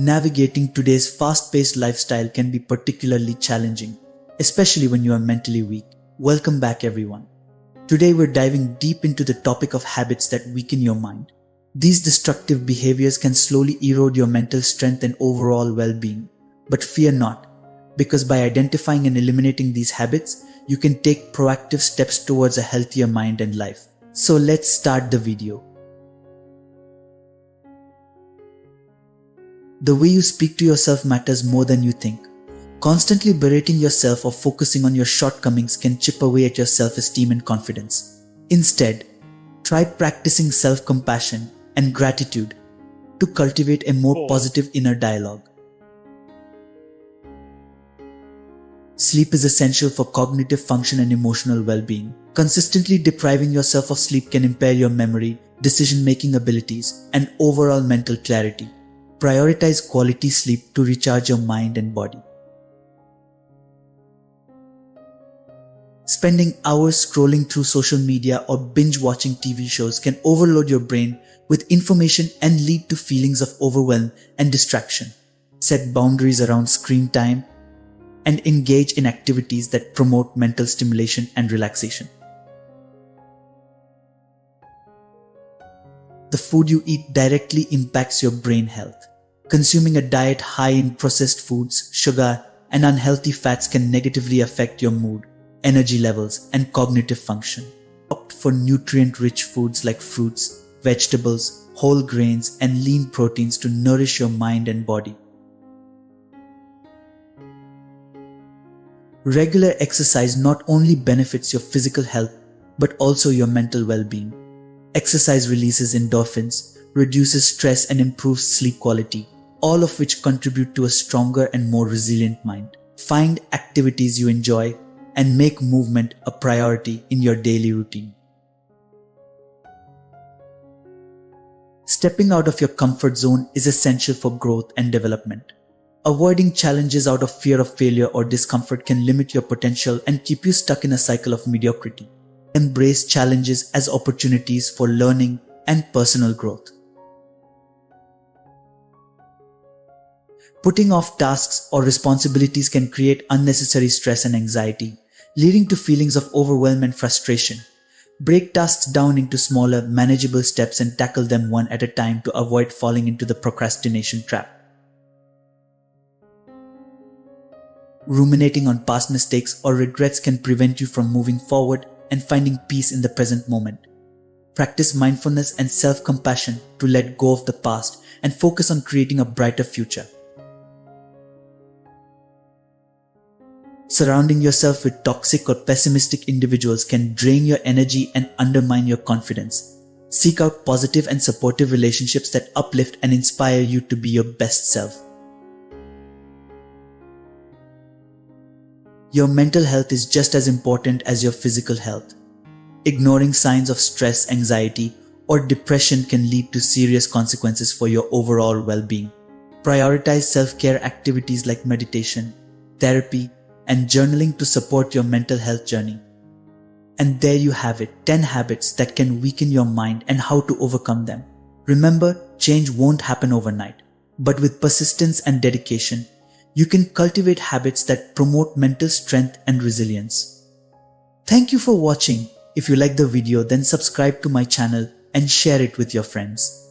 Navigating today's fast-paced lifestyle can be particularly challenging, especially when you are mentally weak. Welcome back, everyone. Today we're diving deep into the topic of habits that weaken your mind. These destructive behaviors can slowly erode your mental strength and overall well-being. But fear not, because by identifying and eliminating these habits, you can take proactive steps towards a healthier mind and life. So let's start the video. The way you speak to yourself matters more than you think. Constantly berating yourself or focusing on your shortcomings can chip away at your self-esteem and confidence. Instead, try practicing self-compassion and gratitude to cultivate a more positive inner dialogue. Sleep is essential for cognitive function and emotional well-being. Consistently depriving yourself of sleep can impair your memory, decision-making abilities, and overall mental clarity. Prioritize quality sleep to recharge your mind and body. Spending hours scrolling through social media or binge-watching TV shows can overload your brain with information and lead to feelings of overwhelm and distraction. Set boundaries around screen time and engage in activities that promote mental stimulation and relaxation. The food you eat directly impacts your brain health. Consuming a diet high in processed foods, sugar, and unhealthy fats can negatively affect your mood, energy levels, and cognitive function. Opt for nutrient-rich foods like fruits, vegetables, whole grains, and lean proteins to nourish your mind and body. Regular exercise not only benefits your physical health, but also your mental well-being. Exercise releases endorphins, reduces stress, and improves sleep quality, all of which contribute to a stronger and more resilient mind. Find activities you enjoy and make movement a priority in your daily routine. Stepping out of your comfort zone is essential for growth and development. Avoiding challenges out of fear of failure or discomfort can limit your potential and keep you stuck in a cycle of mediocrity. Embrace challenges as opportunities for learning and personal growth. Putting off tasks or responsibilities can create unnecessary stress and anxiety, leading to feelings of overwhelm and frustration. Break tasks down into smaller, manageable steps and tackle them one at a time to avoid falling into the procrastination trap. Ruminating on past mistakes or regrets can prevent you from moving forward and finding peace in the present moment. Practice mindfulness and self-compassion to let go of the past and focus on creating a brighter future. Surrounding yourself with toxic or pessimistic individuals can drain your energy and undermine your confidence. Seek out positive and supportive relationships that uplift and inspire you to be your best self. Your mental health is just as important as your physical health. Ignoring signs of stress, anxiety, or depression can lead to serious consequences for your overall well-being. Prioritize self-care activities like meditation, therapy, and journaling to support your mental health journey. And there you have it, 10 habits that can weaken your mind and how to overcome them. Remember, change won't happen overnight, but with persistence and dedication, you can cultivate habits that promote mental strength and resilience. Thank you for watching. If you like the video, then subscribe to my channel and share it with your friends.